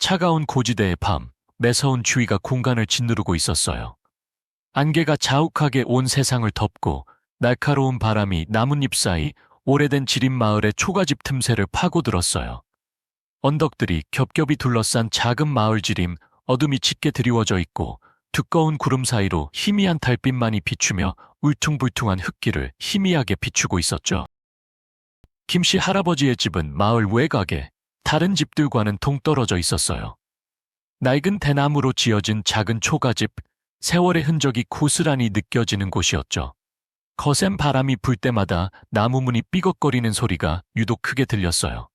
차가운 고지대의 밤, 매서운 추위가 공간을 짓누르고 있었어요. 안개가 자욱하게 온 세상을 덮고 날카로운 바람이 나뭇잎 사이 오래된 지린 마을의 초가집 틈새를 파고들었어요. 언덕들이 겹겹이 둘러싼 작은 마을 지림, 어둠이 짙게 드리워져 있고 두꺼운 구름 사이로 희미한 달빛만이 비추며 울퉁불퉁한 흙길을 희미하게 비추고 있었죠. 김씨 할아버지의 집은 마을 외곽에 다른 집들과는 동떨어져 있었어요. 낡은 대나무로 지어진 작은 초가집, 세월의 흔적이 고스란히 느껴지는 곳이었죠. 거센 바람이 불 때마다 나무 문이 삐걱거리는 소리가 유독 크게 들렸어요.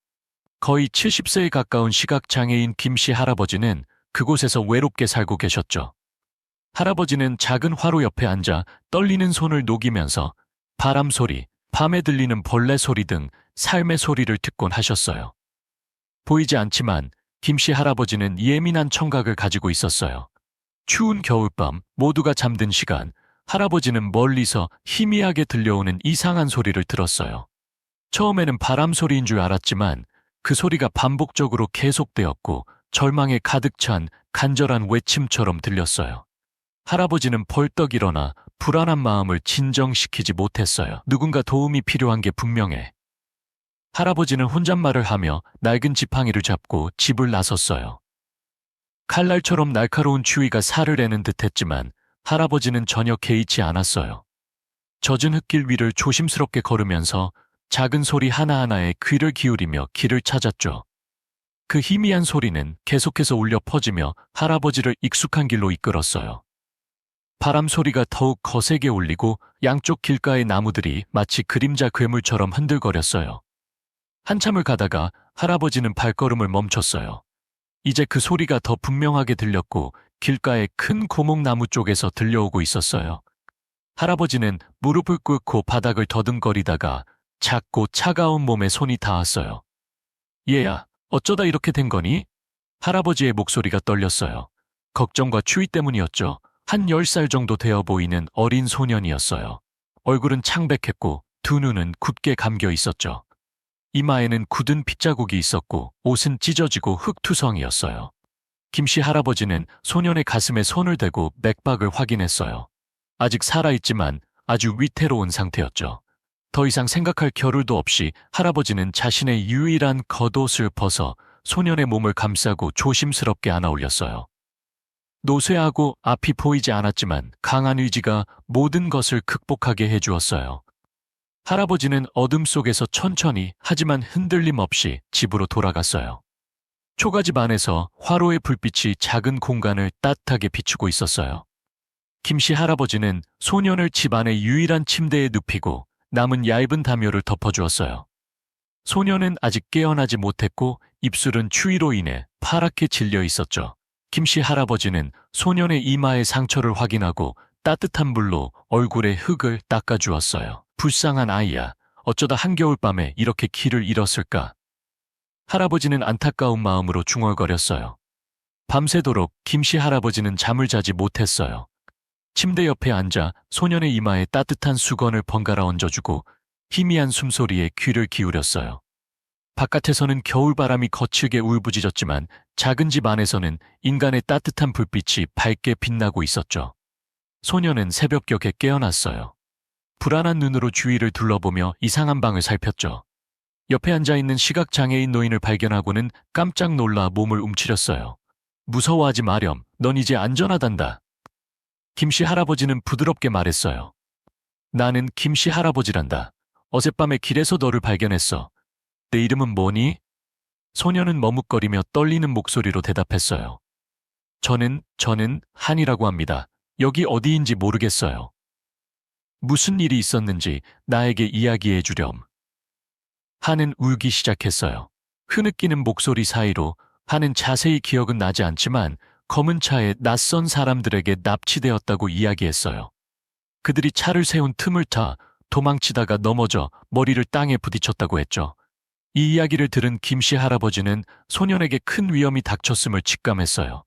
거의 70세에 가까운 시각장애인 김씨 할아버지는 그곳에서 외롭게 살고 계셨죠. 할아버지는 작은 화로 옆에 앉아 떨리는 손을 녹이면서 바람 소리, 밤에 들리는 벌레 소리 등 삶의 소리를 듣곤 하셨어요. 보이지 않지만 김씨 할아버지는 예민한 청각을 가지고 있었어요. 추운 겨울밤, 모두가 잠든 시간, 할아버지는 멀리서 희미하게 들려오는 이상한 소리를 들었어요. 처음에는 바람 소리인 줄 알았지만 그 소리가 반복적으로 계속되었고 절망에 가득 찬 간절한 외침처럼 들렸어요. 할아버지는 벌떡 일어나 불안한 마음을 진정시키지 못했어요. 누군가 도움이 필요한 게 분명해. 할아버지는 혼잣말을 하며 낡은 지팡이를 잡고 집을 나섰어요. 칼날처럼 날카로운 추위가 살을 내는 듯했지만 할아버지는 전혀 개의치 않았어요. 젖은 흙길 위를 조심스럽게 걸으면서 작은 소리 하나하나에 귀를 기울이며 길을 찾았죠. 그 희미한 소리는 계속해서 울려 퍼지며 할아버지를 익숙한 길로 이끌었어요. 바람 소리가 더욱 거세게 울리고 양쪽 길가의 나무들이 마치 그림자 괴물처럼 흔들거렸어요. 한참을 가다가 할아버지는 발걸음을 멈췄어요. 이제 그 소리가 더 분명하게 들렸고 길가의 큰 고목나무 쪽에서 들려오고 있었어요. 할아버지는 무릎을 꿇고 바닥을 더듬거리다가 작고 차가운 몸에 손이 닿았어요. 얘야, 어쩌다 이렇게 된 거니? 할아버지의 목소리가 떨렸어요. 걱정과 추위 때문이었죠. 한 10살 정도 되어 보이는 어린 소년이었어요. 얼굴은 창백했고 두 눈은 굳게 감겨 있었죠. 이마에는 굳은 핏자국이 있었고 옷은 찢어지고 흙투성이었어요. 김씨 할아버지는 소년의 가슴에 손을 대고 맥박을 확인했어요. 아직 살아있지만 아주 위태로운 상태였죠. 더 이상 생각할 겨를도 없이 할아버지는 자신의 유일한 겉옷을 벗어 소년의 몸을 감싸고 조심스럽게 안아 올렸어요. 노쇠하고 앞이 보이지 않았지만 강한 의지가 모든 것을 극복하게 해주었어요. 할아버지는 어둠 속에서 천천히 하지만 흔들림 없이 집으로 돌아갔어요. 초가집 안에서 화로의 불빛이 작은 공간을 따뜻하게 비추고 있었어요. 김씨 할아버지는 소년을 집 안의 유일한 침대에 눕히고 남은 얇은 담요를 덮어주었어요. 소년은 아직 깨어나지 못했고 입술은 추위로 인해 파랗게 질려 있었죠. 김씨 할아버지는 소년의 이마의 상처를 확인하고 따뜻한 물로 얼굴에 흙을 닦아주었어요. 불쌍한 아이야, 어쩌다 한겨울밤에 이렇게 길을 잃었을까? 할아버지는 안타까운 마음으로 중얼거렸어요. 밤새도록 김씨 할아버지는 잠을 자지 못했어요. 침대 옆에 앉아 소년의 이마에 따뜻한 수건을 번갈아 얹어주고 희미한 숨소리에 귀를 기울였어요. 바깥에서는 겨울바람이 거칠게 울부짖었지만 작은 집 안에서는 인간의 따뜻한 불빛이 밝게 빛나고 있었죠. 소년은 새벽녘에 깨어났어요. 불안한 눈으로 주위를 둘러보며 이상한 방을 살폈죠. 옆에 앉아있는 시각장애인 노인을 발견하고는 깜짝 놀라 몸을 움츠렸어요. 무서워하지 마렴, 넌 이제 안전하단다. 김씨 할아버지는 부드럽게 말했어요. 나는 김씨 할아버지란다. 어젯밤에 길에서 너를 발견했어. 내 이름은 뭐니? 소년은 머뭇거리며 떨리는 목소리로 대답했어요. 저는 한이라고 합니다. 여기 어디인지 모르겠어요. 무슨 일이 있었는지 나에게 이야기해 주렴. 한은 울기 시작했어요. 흐느끼는 목소리 사이로 한은 자세히 기억은 나지 않지만 검은 차에 낯선 사람들에게 납치되었다고 이야기했어요. 그들이 차를 세운 틈을 타 도망치다가 넘어져 머리를 땅에 부딪혔다고 했죠. 이 이야기를 들은 김씨 할아버지는 소년에게 큰 위험이 닥쳤음을 직감했어요.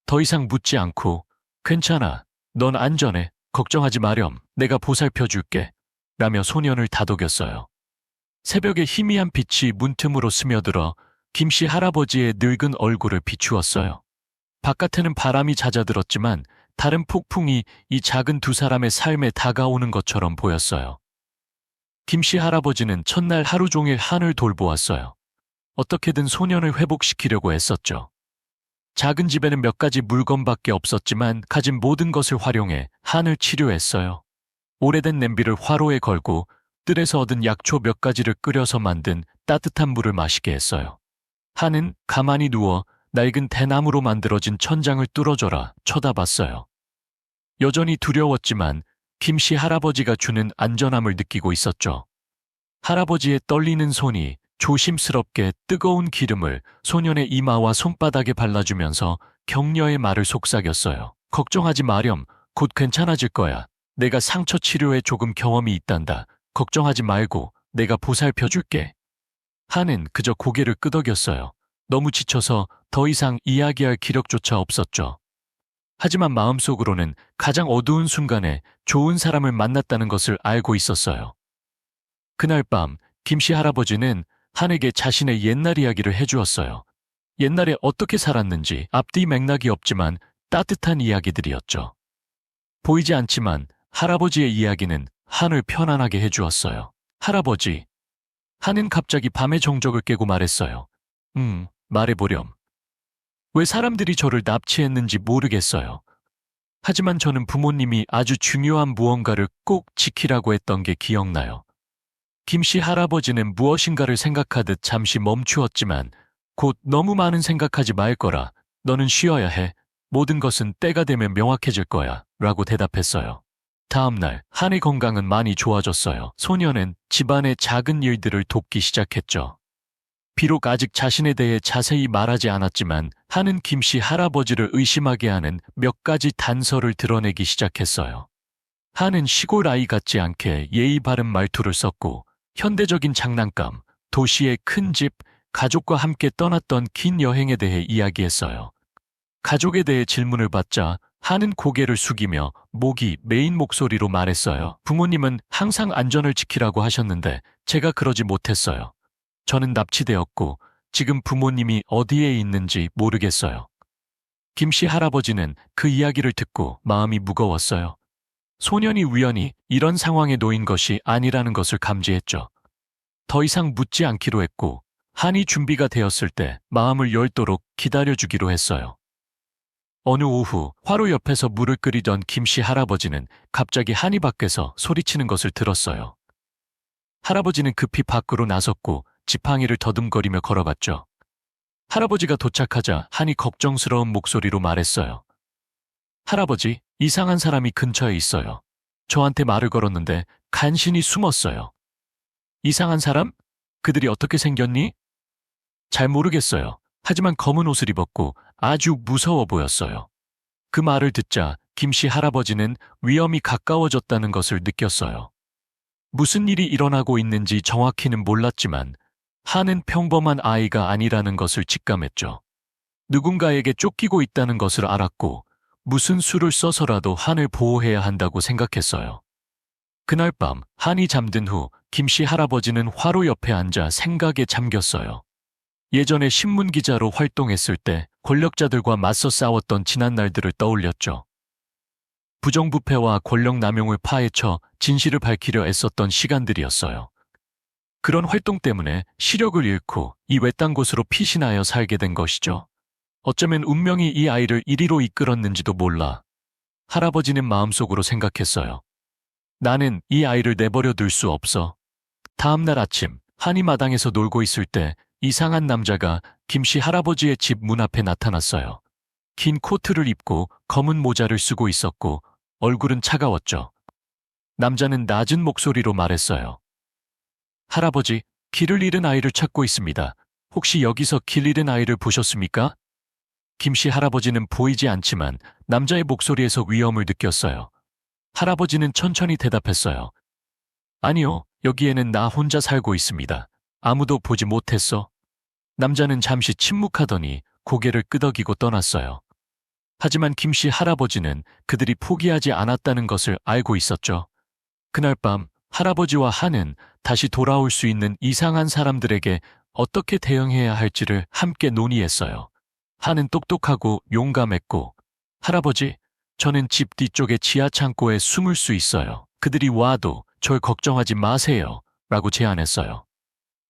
더 이상 묻지 않고 괜찮아, 넌 안전해, 걱정하지 마렴, 내가 보살펴 줄게 라며 소년을 다독였어요. 새벽에 희미한 빛이 문틈으로 스며들어 김씨 할아버지의 늙은 얼굴을 비추었어요. 바깥에는 바람이 잦아들었지만 다른 폭풍이 이 작은 두 사람의 삶에 다가오는 것처럼 보였어요. 김씨 할아버지는 첫날 하루 종일 한을 돌보았어요. 어떻게든 소년을 회복시키려고 애썼죠. 작은 집에는 몇 가지 물건밖에 없었지만 가진 모든 것을 활용해 한을 치료했어요. 오래된 냄비를 화로에 걸고 뜰에서 얻은 약초 몇 가지를 끓여서 만든 따뜻한 물을 마시게 했어요. 한은 가만히 누워 낡은 대나무로 만들어진 천장을 뚫어져라 쳐다봤어요. 여전히 두려웠지만 김씨 할아버지가 주는 안전함을 느끼고 있었죠. 할아버지의 떨리는 손이 조심스럽게 뜨거운 기름을 소년의 이마와 손바닥에 발라주면서 격려의 말을 속삭였어요. 걱정하지 마렴. 곧 괜찮아질 거야. 내가 상처 치료에 조금 경험이 있단다. 걱정하지 말고 내가 보살펴줄게. 한은 그저 고개를 끄덕였어요. 너무 지쳐서 더 이상 이야기할 기력조차 없었죠. 하지만 마음속으로는 가장 어두운 순간에 좋은 사람을 만났다는 것을 알고 있었어요. 그날 밤 김씨 할아버지는 한에게 자신의 옛날 이야기를 해주었어요. 옛날에 어떻게 살았는지 앞뒤 맥락이 없지만 따뜻한 이야기들이었죠. 보이지 않지만 할아버지의 이야기는 한을 편안하게 해주었어요. 할아버지. 한은 갑자기 밤의 정적을 깨고 말했어요. 말해보렴. 왜 사람들이 저를 납치했는지 모르겠어요. 하지만 저는 부모님이 아주 중요한 무언가를 꼭 지키라고 했던 게 기억나요. 김씨 할아버지는 무엇인가를 생각하듯 잠시 멈추었지만 곧 너무 많은 생각하지 말 거라. 너는 쉬어야 해. 모든 것은 때가 되면 명확해질 거야. 라고 대답했어요. 다음 날 한의 건강은 많이 좋아졌어요. 소녀는 집안의 작은 일들을 돕기 시작했죠. 비록 아직 자신에 대해 자세히 말하지 않았지만 한은 김씨 할아버지를 의심하게 하는 몇 가지 단서를 드러내기 시작했어요. 한은 시골 아이 같지 않게 예의 바른 말투를 썼고 현대적인 장난감, 도시의 큰 집, 가족과 함께 떠났던 긴 여행에 대해 이야기했어요. 가족에 대해 질문을 받자 한은 고개를 숙이며 목이 메인 목소리로 말했어요. 부모님은 항상 안전을 지키라고 하셨는데 제가 그러지 못했어요. 저는 납치되었고 지금 부모님이 어디에 있는지 모르겠어요. 김씨 할아버지는 그 이야기를 듣고 마음이 무거웠어요. 소년이 우연히 이런 상황에 놓인 것이 아니라는 것을 감지했죠. 더 이상 묻지 않기로 했고 한이 준비가 되었을 때 마음을 열도록 기다려주기로 했어요. 어느 오후 화로 옆에서 물을 끓이던 김씨 할아버지는 갑자기 한이 밖에서 소리치는 것을 들었어요. 할아버지는 급히 밖으로 나섰고 지팡이를 더듬거리며 걸어갔죠. 할아버지가 도착하자 한이 걱정스러운 목소리로 말했어요. 할아버지, 이상한 사람이 근처에 있어요. 저한테 말을 걸었는데 간신히 숨었어요. 이상한 사람? 그들이 어떻게 생겼니? 잘 모르겠어요. 하지만 검은 옷을 입었고 아주 무서워 보였어요. 그 말을 듣자 김씨 할아버지는 위험이 가까워졌다는 것을 느꼈어요. 무슨 일이 일어나고 있는지 정확히는 몰랐지만 한은 평범한 아이가 아니라는 것을 직감했죠. 누군가에게 쫓기고 있다는 것을 알았고 무슨 수를 써서라도 한을 보호해야 한다고 생각했어요. 그날 밤 한이 잠든 후 김씨 할아버지는 화로 옆에 앉아 생각에 잠겼어요. 예전에 신문기자로 활동했을 때 권력자들과 맞서 싸웠던 지난 날들을 떠올렸죠. 부정부패와 권력 남용을 파헤쳐 진실을 밝히려 애썼던 시간들이었어요. 그런 활동 때문에 시력을 잃고 이 외딴 곳으로 피신하여 살게 된 것이죠. 어쩌면 운명이 이 아이를 이리로 이끌었는지도 몰라. 할아버지는 마음속으로 생각했어요. 나는 이 아이를 내버려 둘 수 없어. 다음 날 아침 한이 마당에서 놀고 있을 때 이상한 남자가 김씨 할아버지의 집 문 앞에 나타났어요. 긴 코트를 입고 검은 모자를 쓰고 있었고 얼굴은 차가웠죠. 남자는 낮은 목소리로 말했어요. 할아버지, 길을 잃은 아이를 찾고 있습니다. 혹시 여기서 길 잃은 아이를 보셨습니까? 김씨 할아버지는 보이지 않지만 남자의 목소리에서 위험을 느꼈어요. 할아버지는 천천히 대답했어요. 아니요, 여기에는 나 혼자 살고 있습니다. 아무도 보지 못했어. 남자는 잠시 침묵하더니 고개를 끄덕이고 떠났어요. 하지만 김씨 할아버지는 그들이 포기하지 않았다는 것을 알고 있었죠. 그날 밤 할아버지와 한은 다시 돌아올 수 있는 이상한 사람들에게 어떻게 대응해야 할지를 함께 논의했어요. 한은 똑똑하고 용감했고, 할아버지, 저는 집 뒤쪽의 지하 창고에 숨을 수 있어요. 그들이 와도 절 걱정하지 마세요. 라고 제안했어요.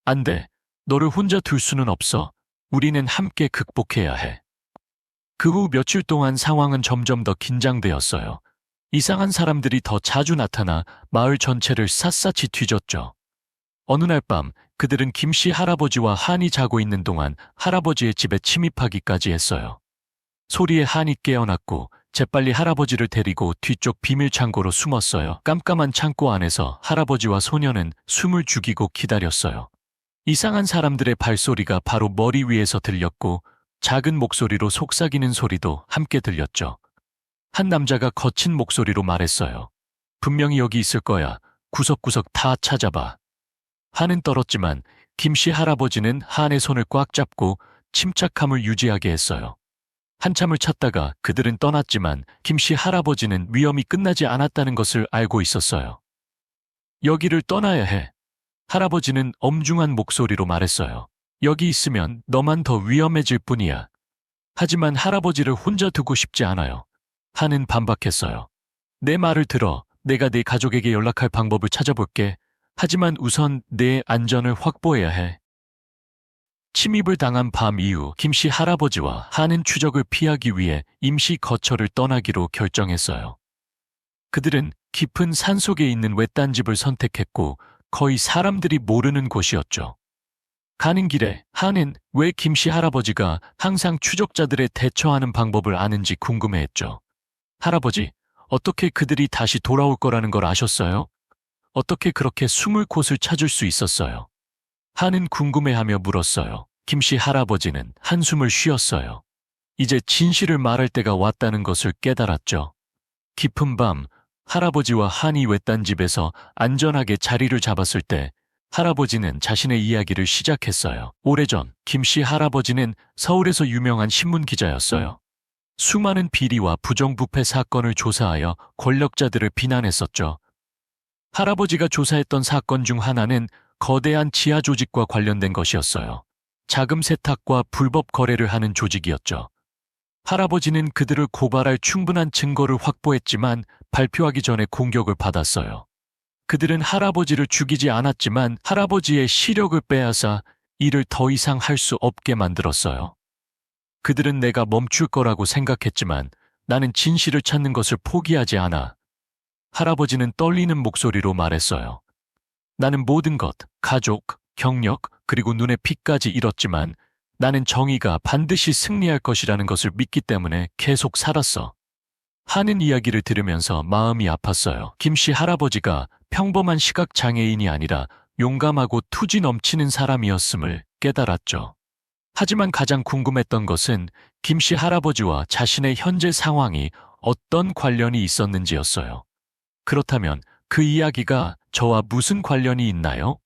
안 돼. 너를 혼자 둘 수는 없어. 우리는 함께 극복해야 해. 그 후 며칠 동안 상황은 점점 더 긴장되었어요. 이상한 사람들이 더 자주 나타나 마을 전체를 샅샅이 뒤졌죠. 어느 날 밤 그들은 김씨 할아버지와 한이 자고 있는 동안 할아버지의 집에 침입하기까지 했어요. 소리에 한이 깨어났고 재빨리 할아버지를 데리고 뒤쪽 비밀 창고로 숨었어요. 깜깜한 창고 안에서 할아버지와 소녀는 숨을 죽이고 기다렸어요. 이상한 사람들의 발소리가 바로 머리 위에서 들렸고 작은 목소리로 속삭이는 소리도 함께 들렸죠. 한 남자가 거친 목소리로 말했어요. 분명히 여기 있을 거야. 구석구석 다 찾아봐. 한은 떨었지만 김씨 할아버지는 한의 손을 꽉 잡고 침착함을 유지하게 했어요. 한참을 찾다가 그들은 떠났지만 김씨 할아버지는 위험이 끝나지 않았다는 것을 알고 있었어요. 여기를 떠나야 해. 할아버지는 엄중한 목소리로 말했어요. 여기 있으면 너만 더 위험해질 뿐이야. 하지만 할아버지를 혼자 두고 싶지 않아요. 한은 반박했어요. 내 말을 들어. 내가 네 가족에게 연락할 방법을 찾아볼게. 하지만 우선 내 안전을 확보해야 해. 침입을 당한 밤 이후 김씨 할아버지와 한은 추적을 피하기 위해 임시 거처를 떠나기로 결정했어요. 그들은 깊은 산속에 있는 외딴 집을 선택했고 거의 사람들이 모르는 곳이었죠. 가는 길에 한은 왜 김씨 할아버지가 항상 추적자들에 대처하는 방법을 아는지 궁금해했죠. 할아버지, 어떻게 그들이 다시 돌아올 거라는 걸 아셨어요? 어떻게 그렇게 숨을 곳을 찾을 수 있었어요? 한은 궁금해하며 물었어요. 김씨 할아버지는 한숨을 쉬었어요. 이제 진실을 말할 때가 왔다는 것을 깨달았죠. 깊은 밤, 할아버지와 한이 외딴 집에서 안전하게 자리를 잡았을 때 할아버지는 자신의 이야기를 시작했어요. 오래전 김씨 할아버지는 서울에서 유명한 신문 기자였어요. 수많은 비리와 부정부패 사건을 조사하여 권력자들을 비난했었죠. 할아버지가 조사했던 사건 중 하나는 거대한 지하 조직과 관련된 것이었어요. 자금 세탁과 불법 거래를 하는 조직이었죠. 할아버지는 그들을 고발할 충분한 증거를 확보했지만 발표하기 전에 공격을 받았어요. 그들은 할아버지를 죽이지 않았지만 할아버지의 시력을 빼앗아 일을 더 이상 할 수 없게 만들었어요. 그들은 내가 멈출 거라고 생각했지만 나는 진실을 찾는 것을 포기하지 않아. 할아버지는 떨리는 목소리로 말했어요. 나는 모든 것, 가족, 경력, 그리고 눈의 피까지 잃었지만 나는 정의가 반드시 승리할 것이라는 것을 믿기 때문에 계속 살았어. 하는 이야기를 들으면서 마음이 아팠어요. 김씨 할아버지가 평범한 시각장애인이 아니라 용감하고 투지 넘치는 사람이었음을 깨달았죠. 하지만 가장 궁금했던 것은 김씨 할아버지와 자신의 현재 상황이 어떤 관련이 있었는지였어요. 그렇다면 그 이야기가 저와 무슨 관련이 있나요?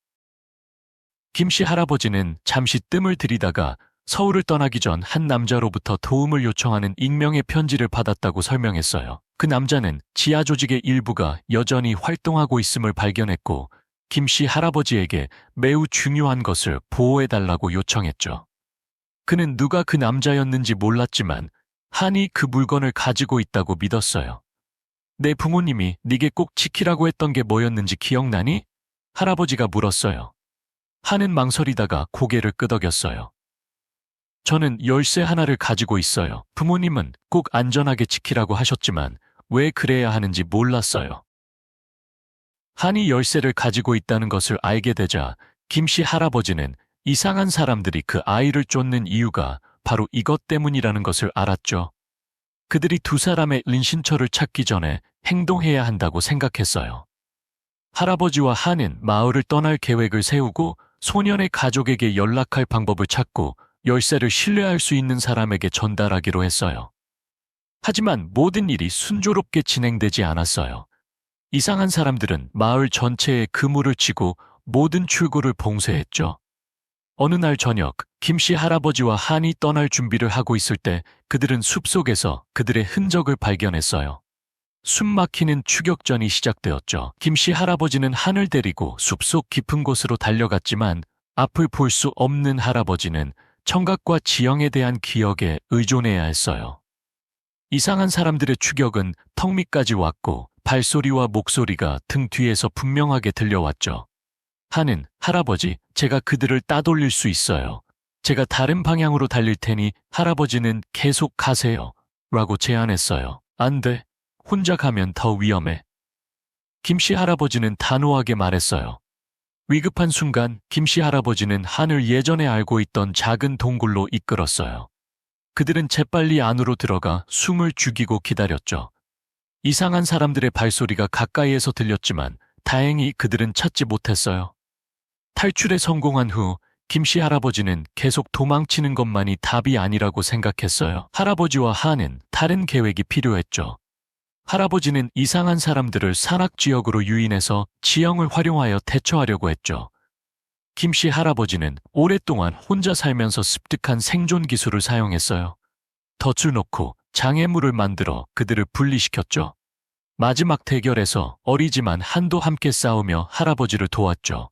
김씨 할아버지는 잠시 뜸을 들이다가 서울을 떠나기 전 한 남자로부터 도움을 요청하는 익명의 편지를 받았다고 설명했어요. 그 남자는 지하 조직의 일부가 여전히 활동하고 있음을 발견했고 김씨 할아버지에게 매우 중요한 것을 보호해달라고 요청했죠. 그는 누가 그 남자였는지 몰랐지만 한이 그 물건을 가지고 있다고 믿었어요. 내 부모님이 네게 꼭 지키라고 했던 게 뭐였는지 기억나니? 할아버지가 물었어요. 한은 망설이다가 고개를 끄덕였어요. 저는 열쇠 하나를 가지고 있어요. 부모님은 꼭 안전하게 지키라고 하셨지만 왜 그래야 하는지 몰랐어요. 한이 열쇠를 가지고 있다는 것을 알게 되자 김씨 할아버지는 이상한 사람들이 그 아이를 쫓는 이유가 바로 이것 때문이라는 것을 알았죠. 그들이 두 사람의 은신처를 찾기 전에 행동해야 한다고 생각했어요. 할아버지와 한은 마을을 떠날 계획을 세우고 소년의 가족에게 연락할 방법을 찾고 열쇠를 신뢰할 수 있는 사람에게 전달하기로 했어요. 하지만 모든 일이 순조롭게 진행되지 않았어요. 이상한 사람들은 마을 전체에 그물을 치고 모든 출구를 봉쇄했죠. 어느 날 저녁, 김씨 할아버지와 한이 떠날 준비를 하고 있을 때 그들은 숲속에서 그들의 흔적을 발견했어요. 숨 막히는 추격전이 시작되었죠. 김씨 할아버지는 한을 데리고 숲속 깊은 곳으로 달려갔지만 앞을 볼 수 없는 할아버지는 청각과 지형에 대한 기억에 의존해야 했어요. 이상한 사람들의 추격은 턱 밑까지 왔고 발소리와 목소리가 등 뒤에서 분명하게 들려왔죠. 하는, 할아버지, 제가 그들을 따돌릴 수 있어요. 제가 다른 방향으로 달릴 테니 할아버지는 계속 가세요. 라고 제안했어요. 안 돼. 혼자 가면 더 위험해. 김씨 할아버지는 단호하게 말했어요. 위급한 순간 김씨 할아버지는 한을 예전에 알고 있던 작은 동굴로 이끌었어요. 그들은 재빨리 안으로 들어가 숨을 죽이고 기다렸죠. 이상한 사람들의 발소리가 가까이에서 들렸지만 다행히 그들은 찾지 못했어요. 탈출에 성공한 후 김씨 할아버지는 계속 도망치는 것만이 답이 아니라고 생각했어요. 할아버지와 한은 다른 계획이 필요했죠. 할아버지는 이상한 사람들을 산악지역으로 유인해서 지형을 활용하여 대처하려고 했죠. 김씨 할아버지는 오랫동안 혼자 살면서 습득한 생존 기술을 사용했어요. 덫을 놓고 장애물을 만들어 그들을 분리시켰죠. 마지막 대결에서 어리지만 한도 함께 싸우며 할아버지를 도왔죠.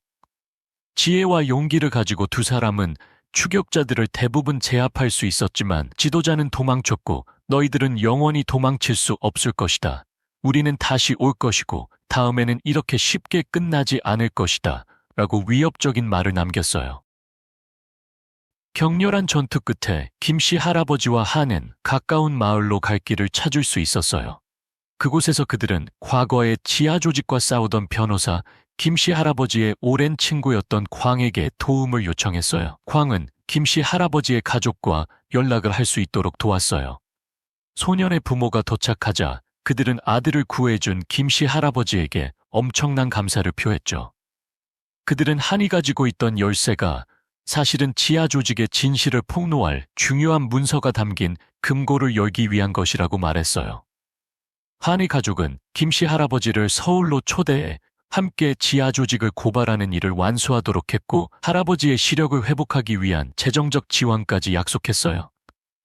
지혜와 용기를 가지고 두 사람은 추격자들을 대부분 제압할 수 있었지만 지도자는 도망쳤고 너희들은 영원히 도망칠 수 없을 것이다. 우리는 다시 올 것이고 다음에는 이렇게 쉽게 끝나지 않을 것이다. 라고 위협적인 말을 남겼어요. 격렬한 전투 끝에 김씨 할아버지와 한은 가까운 마을로 갈 길을 찾을 수 있었어요. 그곳에서 그들은 과거에 지하 조직과 싸우던 변호사 김씨 할아버지의 오랜 친구였던 광에게 도움을 요청했어요. 광은 김씨 할아버지의 가족과 연락을 할 수 있도록 도왔어요. 소년의 부모가 도착하자 그들은 아들을 구해준 김씨 할아버지에게 엄청난 감사를 표했죠. 그들은 한이 가지고 있던 열쇠가 사실은 지하 조직의 진실을 폭로할 중요한 문서가 담긴 금고를 열기 위한 것이라고 말했어요. 한이 가족은 김씨 할아버지를 서울로 초대해 함께 지하 조직을 고발하는 일을 완수하도록 했고 할아버지의 시력을 회복하기 위한 재정적 지원까지 약속했어요.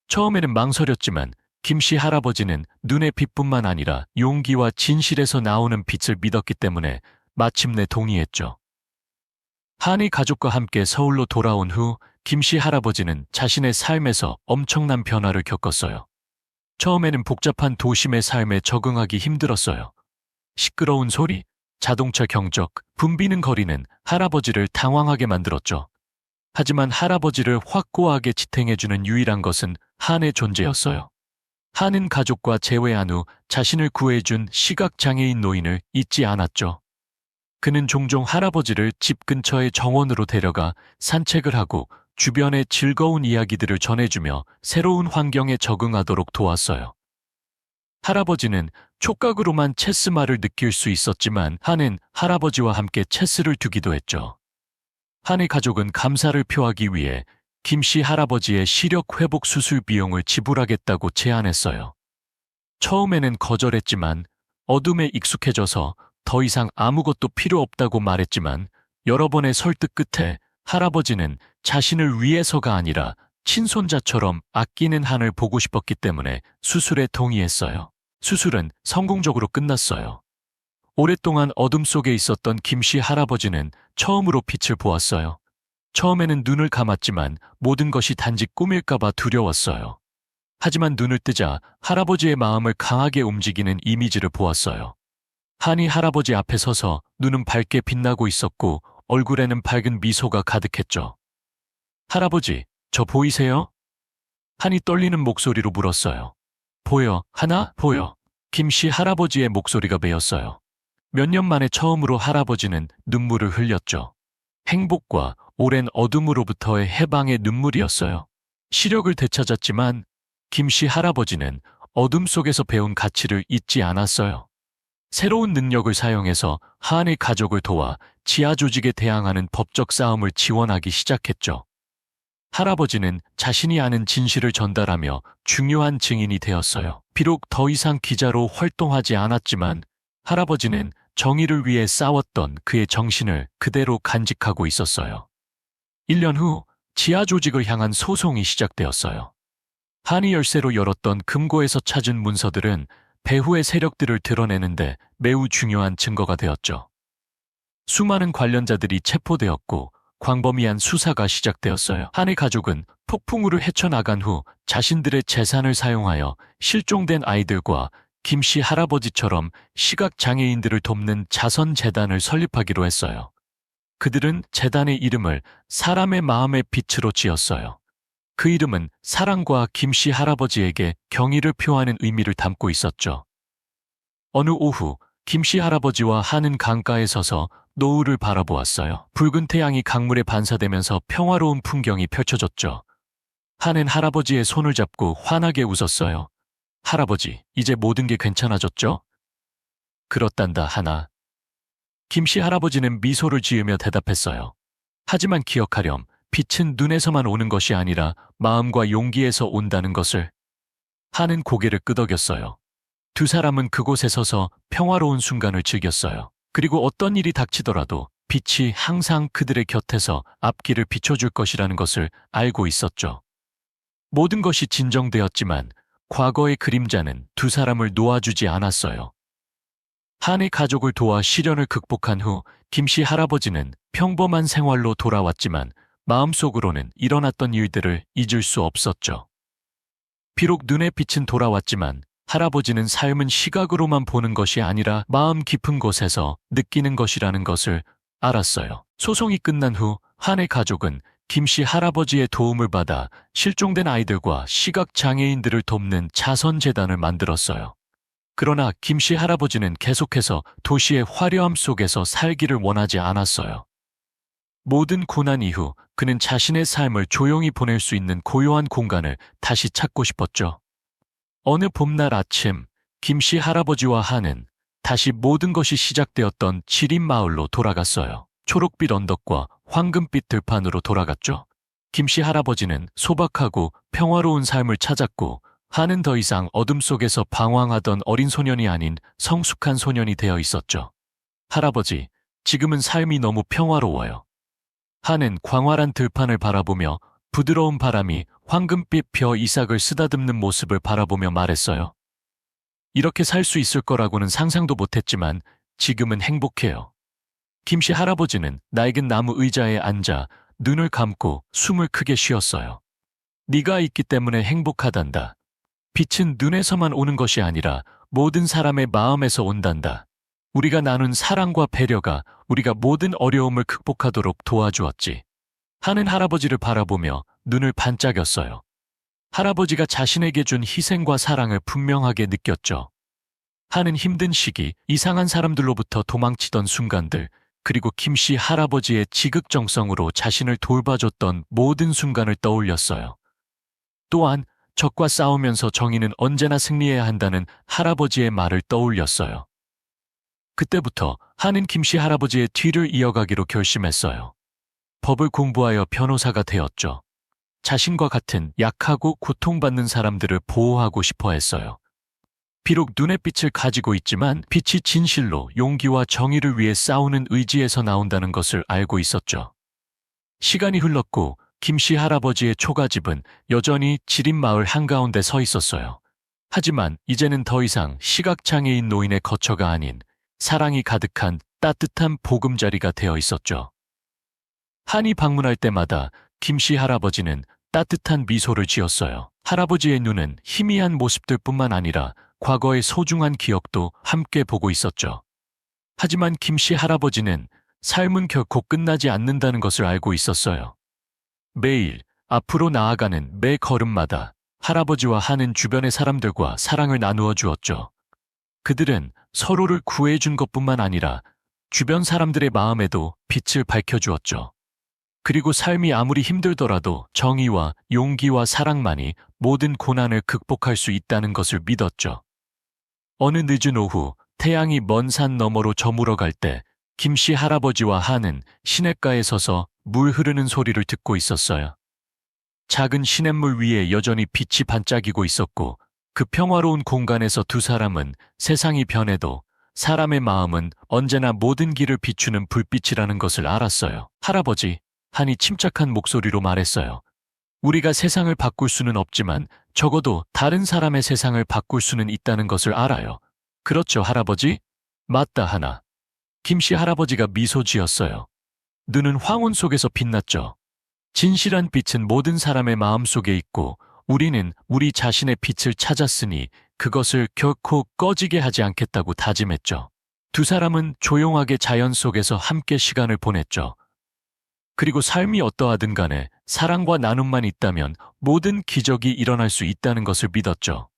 처음에는 망설였지만 김씨 할아버지는 눈의 빛뿐만 아니라 용기와 진실에서 나오는 빛을 믿었기 때문에 마침내 동의했죠. 한이 가족과 함께 서울로 돌아온 후 김씨 할아버지는 자신의 삶에서 엄청난 변화를 겪었어요. 처음에는 복잡한 도심의 삶에 적응하기 힘들었어요. 시끄러운 소리, 자동차 경적, 붐비는 거리는 할아버지를 당황하게 만들었죠. 하지만 할아버지를 확고하게 지탱해주는 유일한 것은 한의 존재였어요. 한은 가족과 재회한 후 자신을 구해준 시각장애인 노인을 잊지 않았죠. 그는 종종 할아버지를 집 근처의 정원으로 데려가 산책을 하고 주변의 즐거운 이야기들을 전해주며 새로운 환경에 적응하도록 도왔어요. 할아버지는 촉각으로만 체스말을 느낄 수 있었지만 한은 할아버지와 함께 체스를 두기도 했죠. 한의 가족은 감사를 표하기 위해 김씨 할아버지의 시력 회복 수술 비용을 지불하겠다고 제안했어요. 처음에는 거절했지만 어둠에 익숙해져서 더 이상 아무것도 필요 없다고 말했지만 여러 번의 설득 끝에 할아버지는 자신을 위해서가 아니라 친손자처럼 아끼는 한을 보고 싶었기 때문에 수술에 동의했어요. 수술은 성공적으로 끝났어요. 오랫동안 어둠 속에 있었던 김씨 할아버지는 처음으로 빛을 보았어요. 처음에는 눈을 감았지만 모든 것이 단지 꿈일까봐 두려웠어요. 하지만 눈을 뜨자 할아버지의 마음을 강하게 움직이는 이미지를 보았어요. 한이 할아버지 앞에 서서 눈은 밝게 빛나고 있었고 얼굴에는 밝은 미소가 가득했죠. 할아버지, 저 보이세요? 한이 떨리는 목소리로 물었어요. 보여, 하나, 보여. 김씨 할아버지의 목소리가 배었어요. 몇 년 만에 처음으로 할아버지는 눈물을 흘렸죠. 행복과 오랜 어둠으로부터의 해방의 눈물이었어요. 시력을 되찾았지만 김씨 할아버지는 어둠 속에서 배운 가치를 잊지 않았어요. 새로운 능력을 사용해서 한의 가족을 도와 지하 조직에 대항하는 법적 싸움을 지원하기 시작했죠. 할아버지는 자신이 아는 진실을 전달하며 중요한 증인이 되었어요. 비록 더 이상 기자로 활동하지 않았지만 할아버지는 정의를 위해 싸웠던 그의 정신을 그대로 간직하고 있었어요. 1년 후 지하 조직을 향한 소송이 시작되었어요. 한이 열쇠로 열었던 금고에서 찾은 문서들은 배후의 세력들을 드러내는데 매우 중요한 증거가 되었죠. 수많은 관련자들이 체포되었고 광범위한 수사가 시작되었어요. 한의 가족은 폭풍우를 헤쳐나간 후 자신들의 재산을 사용하여 실종된 아이들과 김씨 할아버지처럼 시각장애인들을 돕는 자선재단을 설립하기로 했어요. 그들은 재단의 이름을 사람의 마음의 빛으로 지었어요. 그 이름은 사랑과 김씨 할아버지에게 경의를 표하는 의미를 담고 있었죠. 어느 오후 김씨 할아버지와 한은 강가에 서서 노을을 바라보았어요. 붉은 태양이 강물에 반사되면서 평화로운 풍경이 펼쳐졌죠. 한은 할아버지의 손을 잡고 환하게 웃었어요. 할아버지, 이제 모든 게 괜찮아졌죠? 그렇단다, 하나. 김씨 할아버지는 미소를 지으며 대답했어요. 하지만 기억하렴, 빛은 눈에서만 오는 것이 아니라 마음과 용기에서 온다는 것을. 한은 고개를 끄덕였어요. 두 사람은 그곳에 서서 평화로운 순간을 즐겼어요. 그리고 어떤 일이 닥치더라도 빛이 항상 그들의 곁에서 앞길을 비춰줄 것이라는 것을 알고 있었죠. 모든 것이 진정되었지만 과거의 그림자는 두 사람을 놓아주지 않았어요. 한의 가족을 도와 시련을 극복한 후 김씨 할아버지는 평범한 생활로 돌아왔지만 마음속으로는 일어났던 일들을 잊을 수 없었죠. 비록 눈에 빛은 돌아왔지만 할아버지는 삶은 시각으로만 보는 것이 아니라 마음 깊은 곳에서 느끼는 것이라는 것을 알았어요. 소송이 끝난 후 한의 가족은 김씨 할아버지의 도움을 받아 실종된 아이들과 시각장애인들을 돕는 자선재단을 만들었어요. 그러나 김씨 할아버지는 계속해서 도시의 화려함 속에서 살기를 원하지 않았어요. 모든 고난 이후 그는 자신의 삶을 조용히 보낼 수 있는 고요한 공간을 다시 찾고 싶었죠. 어느 봄날 아침, 김씨 할아버지와 한은 다시 모든 것이 시작되었던 지린마을로 돌아갔어요. 초록빛 언덕과 황금빛 들판으로 돌아갔죠. 김씨 할아버지는 소박하고 평화로운 삶을 찾았고 한은 더 이상 어둠 속에서 방황하던 어린 소년이 아닌 성숙한 소년이 되어 있었죠. 할아버지, 지금은 삶이 너무 평화로워요. 한은 광활한 들판을 바라보며 부드러운 바람이 황금빛 벼 이삭을 쓰다듬는 모습을 바라보며 말했어요. 이렇게 살 수 있을 거라고는 상상도 못했지만 지금은 행복해요. 김씨 할아버지는 낡은 나무 의자에 앉아 눈을 감고 숨을 크게 쉬었어요. 네가 있기 때문에 행복하단다. 빛은 눈에서만 오는 것이 아니라 모든 사람의 마음에서 온단다. 우리가 나눈 사랑과 배려가 우리가 모든 어려움을 극복하도록 도와주었지. 하는 할아버지를 바라보며 눈을 반짝였어요. 할아버지가 자신에게 준 희생과 사랑을 분명하게 느꼈죠. 하는 힘든 시기, 이상한 사람들로부터 도망치던 순간들, 그리고 김씨 할아버지의 지극정성으로 자신을 돌봐줬던 모든 순간을 떠올렸어요. 또한 적과 싸우면서 정의는 언제나 승리해야 한다는 할아버지의 말을 떠올렸어요. 그때부터 하는 김씨 할아버지의 뒤를 이어가기로 결심했어요. 법을 공부하여 변호사가 되었죠. 자신과 같은 약하고 고통받는 사람들을 보호하고 싶어 했어요. 비록 눈의 빛을 가지고 있지만 빛이 진실로 용기와 정의를 위해 싸우는 의지에서 나온다는 것을 알고 있었죠. 시간이 흘렀고 김씨 할아버지의 초가집은 여전히 지린마을 한가운데 서 있었어요. 하지만 이제는 더 이상 시각장애인 노인의 거처가 아닌 사랑이 가득한 따뜻한 보금자리가 되어 있었죠. 한이 방문할 때마다 김씨 할아버지는 따뜻한 미소를 지었어요. 할아버지의 눈은 희미한 모습들뿐만 아니라 과거의 소중한 기억도 함께 보고 있었죠. 하지만 김씨 할아버지는 삶은 결코 끝나지 않는다는 것을 알고 있었어요. 매일 앞으로 나아가는 매 걸음마다 할아버지와 한은 주변의 사람들과 사랑을 나누어 주었죠. 그들은 서로를 구해준 것뿐만 아니라 주변 사람들의 마음에도 빛을 밝혀주었죠. 그리고 삶이 아무리 힘들더라도 정의와 용기와 사랑만이 모든 고난을 극복할 수 있다는 것을 믿었죠. 어느 늦은 오후 태양이 먼 산 너머로 저물어 갈 때 김씨 할아버지와 한은 시냇가에 서서 물 흐르는 소리를 듣고 있었어요. 작은 시냇물 위에 여전히 빛이 반짝이고 있었고 그 평화로운 공간에서 두 사람은 세상이 변해도 사람의 마음은 언제나 모든 길을 비추는 불빛이라는 것을 알았어요. 할아버지, 한이 침착한 목소리로 말했어요. 우리가 세상을 바꿀 수는 없지만 적어도 다른 사람의 세상을 바꿀 수는 있다는 것을 알아요. 그렇죠, 할아버지? 맞다, 하나. 김씨 할아버지가 미소 지었어요. 눈은 황혼 속에서 빛났죠. 진실한 빛은 모든 사람의 마음 속에 있고 우리는 우리 자신의 빛을 찾았으니 그것을 결코 꺼지게 하지 않겠다고 다짐했죠. 두 사람은 조용하게 자연 속에서 함께 시간을 보냈죠. 그리고 삶이 어떠하든 간에 사랑과 나눔만 있다면 모든 기적이 일어날 수 있다는 것을 믿었죠.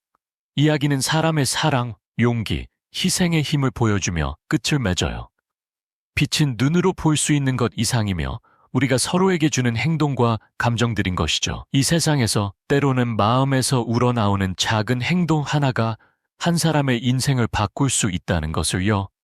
이야기는 사람의 사랑, 용기, 희생의 힘을 보여주며 끝을 맺어요. 빛은 눈으로 볼 수 있는 것 이상이며 우리가 서로에게 주는 행동과 감정들인 것이죠. 이 세상에서 때로는 마음에서 우러나오는 작은 행동 하나가 한 사람의 인생을 바꿀 수 있다는 것을요.